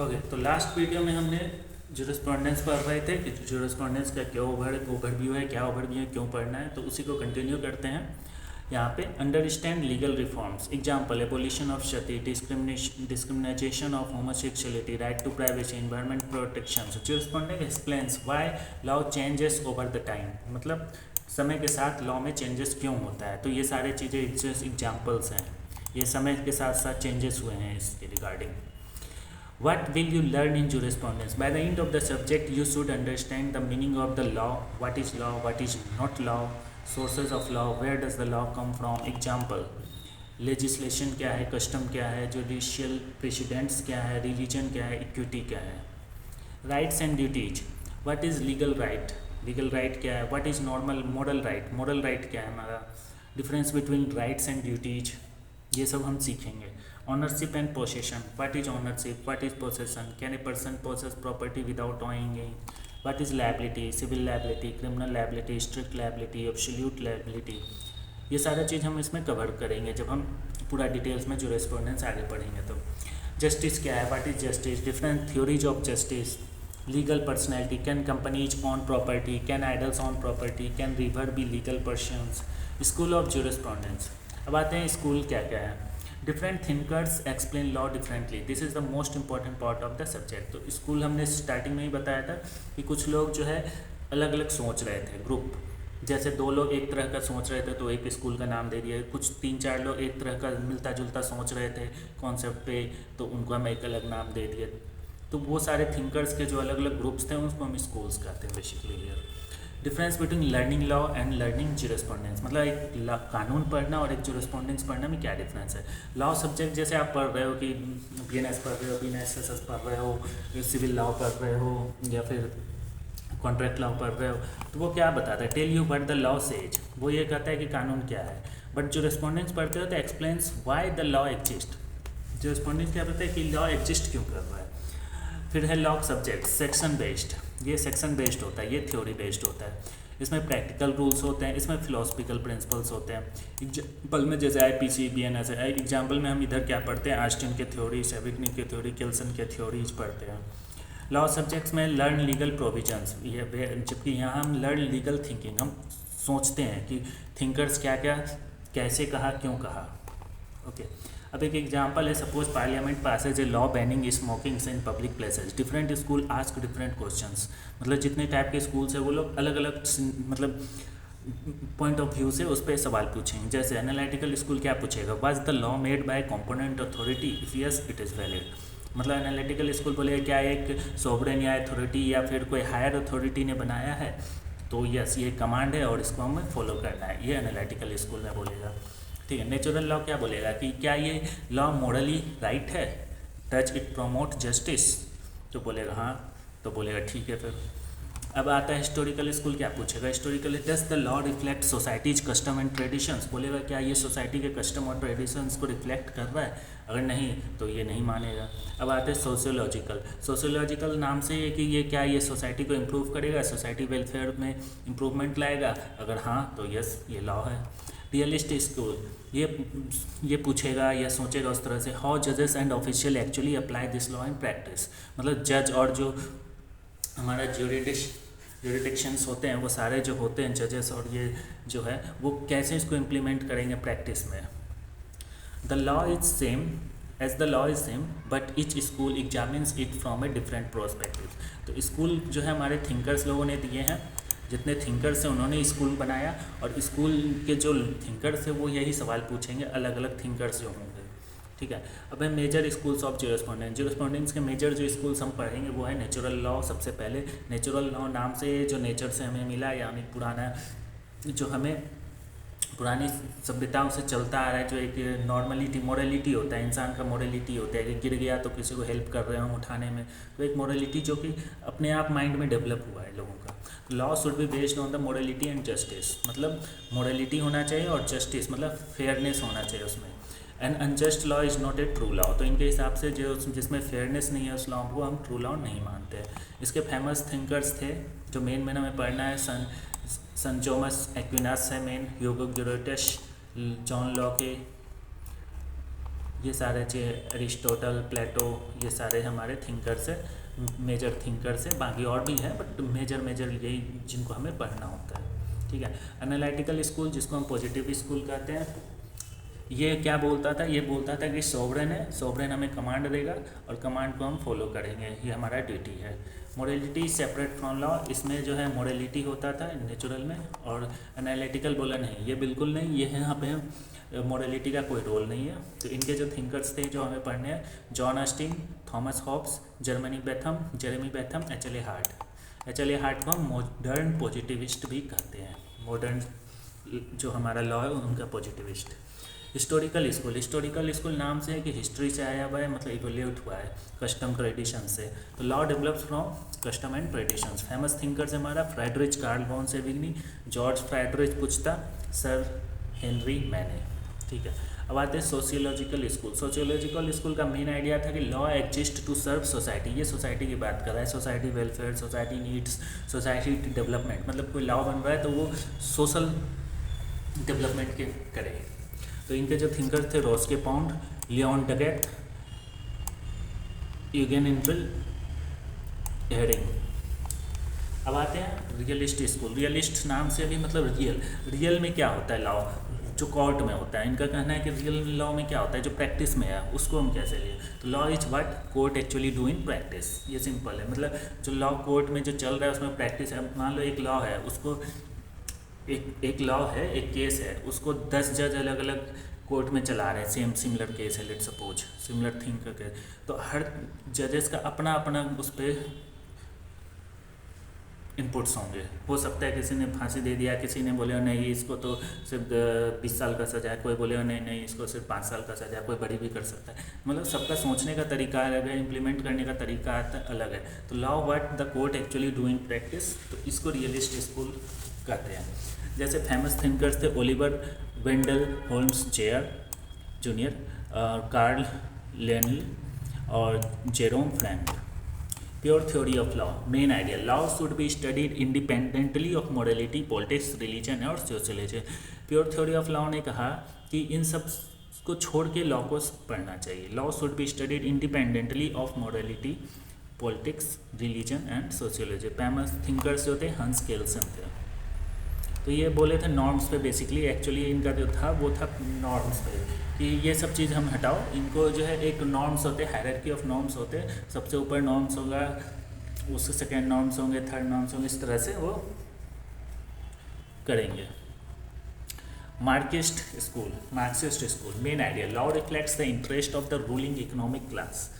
Okay, तो last video में हमने जूरिस्प्रूडेंस पढ़ रहे थे कि जूरिस्प्रूडेंस का क्या ओवरव्यू है, क्या ओवरव्यू है, क्यों पढ़ना है, तो उसी को कंटिन्यू करते हैं। यहाँ पे understand legal reforms, example abolition of sati, discrimination of homosexuality, right to privacy, environment protection. Jurisprudence explains why law changes over the time, मतलब समय के साथ लॉ में चेंजेस क्यों होता है। तो ये सारी चीज़ें एग्जाम्पल्स हैं, ये समय के साथ साथ चेंजेस हुए हैं इसके regarding. What will you learn in jurisprudence? By the end of the subject, you should understand the meaning of the law, what is law, what is not law, sources of law, where does the law come from. Example, legislation क्या है, custom क्या है, judicial precedents क्या है, religion क्या है, equity क्या है. Rights and duties. What is legal right? Legal right क्या है, what is normal moral right? Moral right क्या है हमारा. Difference between rights and duties, ये सब हम सीखेंगे. Ownership and possession. What is ownership? What is possession? Can a person possess property without owning it? What is liability? Civil liability, criminal liability, strict liability, absolute liability. ये सारा चीज़ हम इसमें cover करेंगे जब हम पूरा डिटेल्स में जूरिस्प्रूडेंस आगे पढ़ेंगे। तो जस्टिस क्या है, what is justice, different theories of justice, legal personality, can companies on property, can idols on property, can river be legal persons, school of jurisprudence. अब आते हैं स्कूल क्या क्या है। Different thinkers explain law differently, this is the most important part of the subject. तो school हमने starting में ही बताया था कि कुछ लोग जो है अलग अलग सोच रहे थे, ग्रुप, जैसे दो लोग एक तरह का सोच रहे थे तो एक स्कूल का नाम दे दिया, कुछ 3-4 लोग एक तरह का मिलता जुलता सोच रहे थे कॉन्सेप्ट पे, तो उनको हम एक अलग नाम दे दिए। तो वो सारे थिंकर्स के जो अलग अलग ग्रुप्स थे उसको हम स्कूल्स कहते हैं basically. Difference between learning law and learning jurisprudence, मतलब एक कानून पढ़ना और एक जूरिस्प्रूडेंस पढ़ना में क्या डिफरेंस है। लॉ सब्जेक्ट जैसे आप पढ़ रहे हो कि बीएनएस पढ़ रहे हो, बीएनएस पढ़ रहे हो, सिविल लॉ पढ़ रहे हो या फिर कॉन्ट्रैक्ट लॉ पढ़ रहे हो, तो वो क्या बताता है, tell you what the law says, वो ये कहता है कि कानून क्या है। बट जूरिस्प्रूडेंस पढ़ते हो तो explains why the law exist, jurisprudence क्या बताता है कि लॉ एग्जिस्ट क्यों कर रहा है। फिर है लॉ सब्जेक्ट सेक्शन बेस्ड, ये सेक्शन बेस्ड होता है, ये थ्योरी बेस्ड होता है, इसमें प्रैक्टिकल रूल्स होते हैं, इसमें फिलोसफिकल प्रिंसिपल्स होते हैं। एग्जाम्पल में जैसे आईपीसी, बीएनएस है, एग्जाम्पल में हम इधर क्या पढ़ते हैं, आस्टिन के थ्योरी, सेविग्नी के थ्योरी, किल्सन के थ्योरीज पढ़ते हैं। लॉ सब्जेक्ट्स में लर्न लीगल प्रोविजंस, ये जबकि यहाँ हम लर्न लीगल थिंकिंग, हम सोचते हैं कि थिंकर्स क्या क्या कैसे कहा, क्यों कहा। ओके, अब एक एग्जांपल है, suppose parliament passes a law banning smoking in public places, different school ask different questions, मतलब जितने टाइप के स्कूल्स है वो लोग अलग अलग मतलब पॉइंट ऑफ व्यू से उस पर सवाल पूछेंगे। जैसे एनालिटिकल स्कूल क्या पूछेगा, was the law made by component authority, if yes it is valid, मतलब एनालिटिकल स्कूल बोलेगा क्या एक सोवरेन या अथॉरिटी या फिर कोई हायर अथॉरिटी ने बनाया है, तो यस ये कमांड है और इसको हमें फॉलो करना है, ये एनालिटिकल स्कूल में बोलेगा। ठीक है, नेचुरल लॉ क्या बोलेगा कि क्या ये लॉ मॉरली राइट है, डज इट प्रमोट जस्टिस, तो बोलेगा हाँ, तो बोलेगा ठीक है। फिर अब आता है हिस्टोरिकल स्कूल, क्या पूछेगा, historical does the law reflect societies custom and traditions, बोलेगा क्या ये सोसाइटी के कस्टम और ट्रेडिशंस को रिफ्लेक्ट कर रहा है, अगर नहीं तो ये नहीं मानेगा। अब आते हैं सोशियोलॉजिकल, सोशियोलॉजिकल नाम से ये कि ये क्या ये सोसाइटी को इम्प्रूव करेगा, सोसाइटी वेलफेयर में इम्प्रूवमेंट लाएगा, अगर हाँ तो यस ये लॉ है। रियलिस्ट स्कूल ये पूछेगा या सोचेगा उस तरह से, हाउ जजेस and official actually apply this law in practice, मतलब जज और जो हमारा ज्यूरिडिक्शंस होते हैं वो सारे जो होते हैं जजेस और ये जो है वो कैसे इसको इम्प्लीमेंट करेंगे प्रैक्टिस में। The law is same as the law is same but each school examines it from a different prospective, तो स्कूल जो है हमारे थिंकर्स लोगों ने दिए हैं, जितने थिंकर्स हैं उन्होंने स्कूल बनाया और स्कूल के जो थिंकर्स हैं वो यही सवाल पूछेंगे, अलग अलग थिंकर्स जो होंगे। ठीक है, अब है major schools of jurisprudence, jurisprudence के मेजर जो स्कूल्स हम पढ़ेंगे वो है नेचुरल लॉ। सबसे पहले नेचुरल लॉ नाम से जो नेचर से हमें मिला, यानी पुराना जो हमें पुरानी सभ्यताओं से चलता आ रहा है, जो एक नॉर्मलिटी मोरलिटी होता है, इंसान का मोरलिटी होता है कि गिर गया तो किसी को हेल्प कर रहे हो उठाने में, तो एक मोरलिटी जो कि अपने आप माइंड में डेवलप हुआ है लोगों का। Law should be based on the morality and justice, मतलब मोरलिटी होना चाहिए और जस्टिस मतलब फेयरनेस होना चाहिए उसमें। N unjust law is not a true law, तो इनके हिसाब से जो जिसमें फेयरनेस नहीं है उस लॉ को हम ट्रू लॉ नहीं मानते हैं। इसके फेमस थिंकर्स थे जो मेन हमें पढ़ना है, सन थॉमस एक्विनास है मेन, ह्यूगो ग्योटेश, जॉन लॉके, ये सारे अरिस्टोटल, प्लेटो, ये सारे हमारे थिंकर्स है, मेजर थिंकर्स है। बाकी और भी है बट मेजर यही जिनको हमें पढ़ना होता है, ठीक है। एनालिटिकल स्कूल जिसको हम पॉजिटिव स्कूल कहते हैं, ये क्या बोलता था, ये बोलता था कि सॉवरेन है, सॉवरेन हमें कमांड देगा और कमांड को हम फॉलो करेंगे, ये हमारा ड्यूटी है। मोरलिटी सेपरेट फ्रॉम लॉ, इसमें जो है मोरलिटी होता था नेचुरल में, और एनालिटिकल बोला नहीं, ये बिल्कुल नहीं, ये है यहाँ पे मोरलिटी का कोई रोल नहीं है। तो इनके जो थिंकर्स थे जो हमें पढ़ने हैं, John Austin, Thomas Hobbes, Jeremy Bentham, HLA. Hart. HLA. Hart को हम मॉडर्न पॉजिटिविस्ट भी कहते हैं, मॉडर्न जो हमारा लॉ है उनका पॉजिटिविस्ट। हिस्टोरिकल स्कूल नाम से है कि हिस्ट्री से आया हुआ है, मतलब इवोल्यूट हुआ है कस्टम ट्रेडिशन से। तो law develops from custom and traditions. Famous thinkers हमारा Friedrich Karl von Savigny, George Friedrich Puchta, sir Henry Maine, ठीक है। अब आते हैं सोशियोलॉजिकल स्कूल। सोशियोलॉजिकल स्कूल का मेन आइडिया था कि law exist to serve society, ये सोसाइटी की बात कर रहा है, society welfare, society needs, society development, मतलब कोई लॉ बन रहा है तो वो सोशल डेवलपमेंट के करे। तो इनके जो थिंकर्स थे, रोस्के pound, Leone Duckett, Eugene इंट्रल, herring. अब आते हैं रियलिस्ट स्कूल। रियलिस्ट नाम से भी मतलब रियल में क्या होता है लॉ, जो कोर्ट में होता है। इनका कहना है कि रियल लॉ में क्या होता है, जो प्रैक्टिस में है उसको हम कैसे लिए। तो law is what court actually do in practice, ये सिंपल है। मतलब जो लॉ कोर्ट में जो चल रहा है उसमें प्रैक्टिस है। मान लो एक लॉ है, उसको एक लॉ है, एक केस है, उसको 10 जज अलग अलग कोर्ट में चला रहे हैं, सिमिलर केस है, लेट सपोज सिमिलर थिंग का केस। तो हर जजेस का अपना अपना उस पर इनपुट्स होंगे। हो सकता है किसी ने फांसी दे दिया, किसी ने बोले नहीं इसको तो सिर्फ 20 साल का सजा है, कोई बोले नहीं इसको सिर्फ 5 साल का सजा है, कोई बड़ी भी कर सकता है। मतलब सबका सोचने का तरीका अलग है, इम्प्लीमेंट करने का तरीका अलग है। तो law what the court actually do in practice, तो इसको रियलिस्ट स्कूल कहते हैं। जैसे फेमस थिंकर्स थे Oliver Wendell Holmes junior, Karl Llewellyn और Jerome Frank. Pure theory of law, main idea, law should be studied independently of morality, politics, religion और sociology. Pure theory of law ने कहा कि इन सब को छोड़ के लॉ को पढ़ना चाहिए। Law should be studied independently of morality, politics, religion and sociology. Famous thinkers जो थे हंस केल्सन थे। तो ये बोले थे नॉर्म्स पे, बेसिकली एक्चुअली इनका जो था वो था नॉर्म्स पे, कि ये सब चीज़ हम हटाओ। इनको जो है एक नॉर्म्स होते, हायरार्की ऑफ नॉर्म्स होते, सबसे ऊपर नॉर्म्स होगा, उससे सेकेंड नॉर्म्स होंगे, थर्ड नॉर्म्स होंगे, इस तरह से वो करेंगे। Marxist school, main idea, law reflects the interest of the ruling economic class.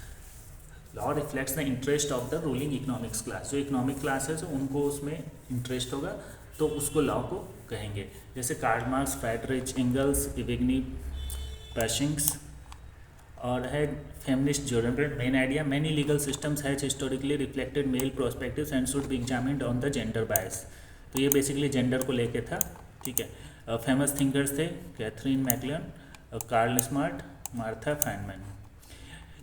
Law reflects the interest of the ruling economics class, जो इकोनॉमिक क्लास है तो उनको उसमें इंटरेस्ट होगा तो उसको लॉ को कहेंगे। जैसे कार्ल मार्क्स, फ्रेडरिच एंगल्स, इविग्नी, पैशिंग्स, और है feminist journal. Main idea, many legal systems has historically reflected male perspectives and should be examined on the gender bias. तो ये बेसिकली जेंडर को लेके था, ठीक है। फेमस थिंकर्स थे Catherine MacKinnon, Carl Smart, Martha Fineman.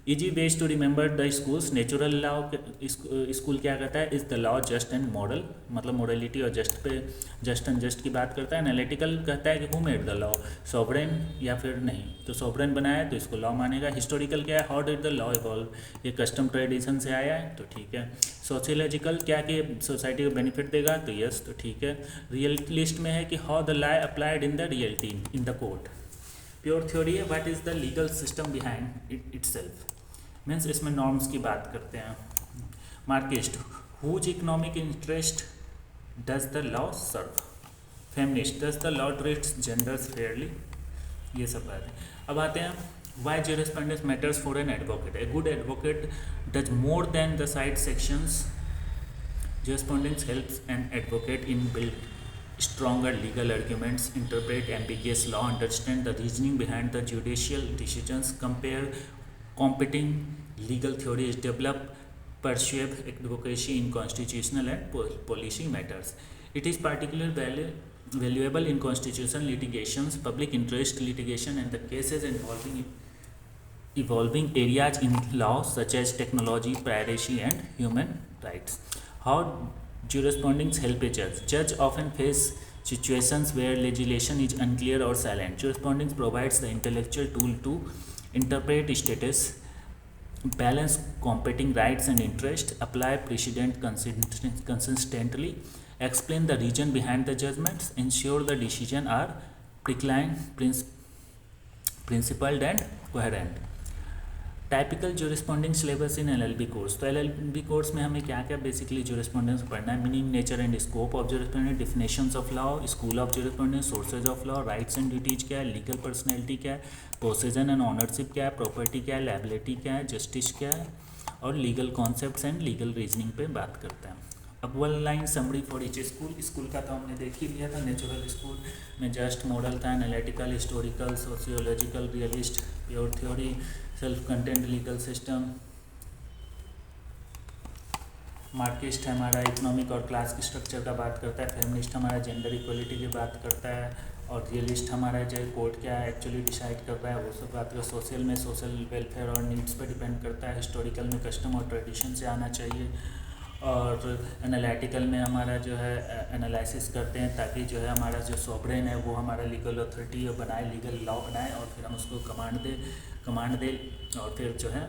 Easy ways to remember the schools. Natural law school क्या कहता है, is the law just and moral, मतलब मॉरलिटी और जस्ट एंड जस्ट की बात करता है। एनालिटिकल कहता है कि who made the law, sovereign या फिर नहीं, तो सॉवरेन बनाया तो इसको लॉ मानेगा। हिस्टोरिकल क्या है, how did the law evolve, ये कस्टम ट्रेडिशन से आया है तो ठीक है। सोशियोलॉजिकल क्या कि सोसाइटी को बेनिफिट देगा तो यस, तो ठीक है। रियलिस्ट में है कि how the law applied in the reality in the court. Pure theory है, what is the legal system behind itself, means इसमें नॉर्म्स की बात करते हैं। Marxist, whose economic interest does the law serve. Feminist, does the law treats genders fairly, ये सब बात है। अब आते हैं why jurisprudence matters for an advocate. A good advocate does more than the side sections. Jurisprudence helps an advocate in build stronger legal arguments, interpret ambiguous law, understand the reasoning behind the judicial decisions, compare competing legal theories, develop persuasive advocacy in constitutional and policy matters. It is particularly valuable in constitutional litigations, public interest litigation, and the cases involving evolving areas in law such as technology, piracy, and human rights. How jurisprudence help a judge. Judge often face situations where legislation is unclear or silent. Jurisprudence provides the intellectual tool to interpret status, balance competing rights and interest, apply precedent consistently, explain the reason behind the judgments, ensure the decision are principled and coherent. Typical jurisprudence syllabus in LLB course. तो LLB course में हमें क्या क्या basically jurisprudence पढ़ना है। Meaning, nature and scope of jurisprudence, definitions of law, school of jurisprudence, sources of law, rights and duties क्या है, legal personality क्या है, पोसेशन एंड ऑनरशिप क्या है, प्रॉपर्टी क्या है, लायबिलिटी क्या है, जस्टिस क्या है, और legal concepts and legal reasoning पे बात करते हैं। अब 1 line summary for each school का तो हमने देख ही लिया था। नेचुरल स्कूल में जस्ट मॉडल था, analytical, historical, sociological, realist, pure theory, self content, legal system. Marxist हमारा इकोनॉमिक और क्लास की स्ट्रक्चर का बात करता है। फेमिनिस्ट हमारा जेंडर इक्वलिटी की बात करता है। और रियलिस्ट हमारा जो कोर्ट क्या है एक्चुअली डिसाइड कर रहा है वो सब बात कर। सोशल में सोशल वेलफेयर और नीड्स पर डिपेंड करता है। हिस्टोरिकल में कस्टम और ट्रेडिशन से आना चाहिए। और एनालिटिकल में हमारा जो है एनालिसिस करते हैं ताकि जो है हमारा जो सॉवरेन है वो हमारा लीगल अथॉरिटी बनाए, लीगल लॉ बनाए और फिर हम उसको कमांड दे और फिर जो है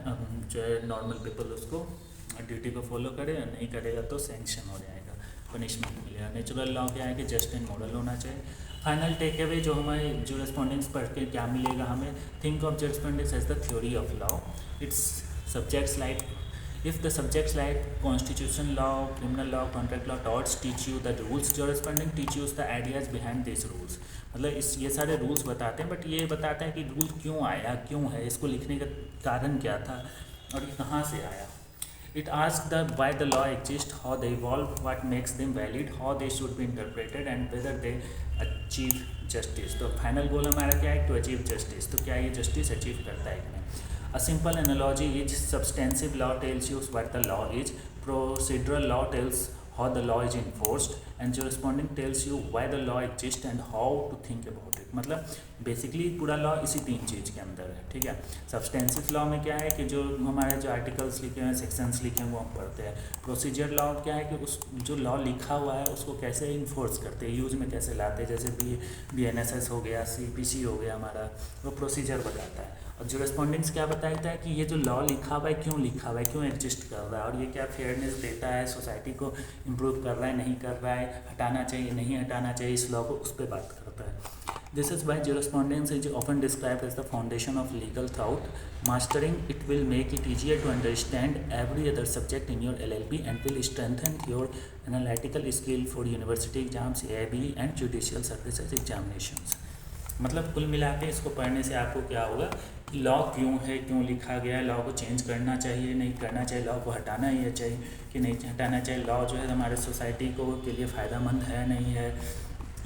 नॉर्मल पीपल उसको ड्यूटी को फॉलो करे, और नहीं करेगा तो सैंक्शन हो जाएगा, पनिशमेंट मिलेगा। नेचुरल लॉ क्या है कि जस्ट एंड मॉडल होना चाहिए। फाइनल टेक अवे जो हमारे जोरिस्पॉन्डेंस पढ़ के क्या मिलेगा हमें, think of jurisprudence as the theory of law. Its subjects like if the subjects like constitution law, criminal law, contract law, torts teach you the rules, corresponding teach you the ideas behind these rules। मतलब ये सारे rules बताते हैं, but ये बताते हैं कि rule क्यों आया, क्यों है, इसको लिखने का कारण क्या था और ये कहाँ से आया। It asks the why the law exists, how they evolve, what makes them valid, how they should be interpreted and whether they achieve justice। तो फाइनल गोल हमारा क्या है, टू अचीव जस्टिस। तो क्या ये जस्टिस अचीव करता है कि नहीं। A simple analogy is substantive law tells you what the law is, procedural law tells how the law is enforced, and corresponding tells you why the law exists and how to think about it। मतलब basically पूरा law इसी 3 चीज़ के अंदर है, ठीक है। Substantive law में क्या है कि जो हमारे जो आर्टिकल्स लिखे हैं, सेक्शंस लिखे हैं वो हम पढ़ते हैं। प्रोसीजर लॉ क्या है कि उस जो लॉ लिखा हुआ है उसको कैसे इन्फोर्स करते हैं, यूज में कैसे लाते हैं। जैसे BNSS हो गया, CPC हो गया हमारा, वो प्रोसीजर बताता है। और जोरिस्पॉन्डेंस क्या बताता है कि ये जो लॉ लिखा हुआ है क्यों लिखा हुआ है, क्यों एग्जिस्ट कर रहा है, और ये क्या फेयरनेस देता है, सोसाइटी को इम्प्रूव कर रहा है, नहीं कर रहा है, हटाना चाहिए, नहीं हटाना चाहिए इस लॉ को, उस पर बात करता है। This is why jurisprudence is often described as the foundation of legal thought. Mastering it will make it easier to understand every other subject in your LLB and will strengthen your analytical skill for university exams, AIB and judicial services examinations. मतलब कुल मिला के इसको पढ़ने से आपको क्या होगा कि लॉ क्यों है, क्यों लिखा गया है, लॉ को चेंज करना चाहिए, नहीं करना चाहिए, लॉ को हटाना ही चाहिए कि नहीं हटाना चाहिए, लॉ जो है हमारे सोसाइटी को के लिए फ़ायदेमंद है नहीं है,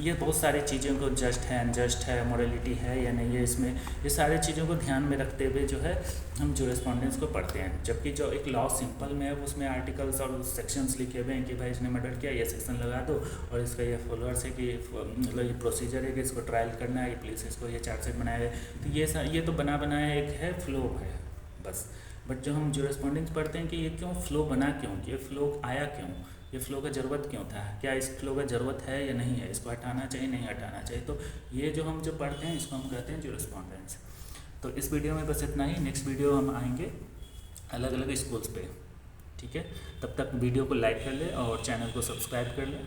ये बहुत सारी चीज़ों को जस्ट है, अनजस्ट है, मोरलिटी है या नहीं है, इसमें ये सारी चीज़ों को ध्यान में रखते हुए जो है हम जोरिस्पॉन्डेंस को पढ़ते हैं। जबकि जो एक लॉ सिंपल में है उसमें आर्टिकल्स और सेक्शंस लिखे हुए हैं कि भाई इसने मर्डर किया, ये सेक्शन लगा दो, और इसका ये फॉलोअर्स है कि मतलब ये प्रोसीजर है कि इसको ट्रायल करना है, पुलिस इसको ये चार्जशीट बनाया है। तो ये तो बनाया एक है, फ्लो है बस। बट जो हम जोरिस्पॉन्डेंस पढ़ते हैं कि ये क्यों फ्लो बना, क्यों ये फ्लो आया, क्यों ये फ़्लो का ज़रूरत क्यों था, क्या इस फ्लो का ज़रूरत है या नहीं है, इसको हटाना चाहिए नहीं हटाना चाहिए। तो ये जो हम पढ़ते हैं इसको हम कहते हैं जोरिस्पॉन्डेंस। तो इस वीडियो में बस इतना ही। नेक्स्ट वीडियो हम आएंगे अलग अलग स्कूल्स पे, ठीक है। तब तक वीडियो को लाइक कर ले और चैनल को सब्सक्राइब कर ले।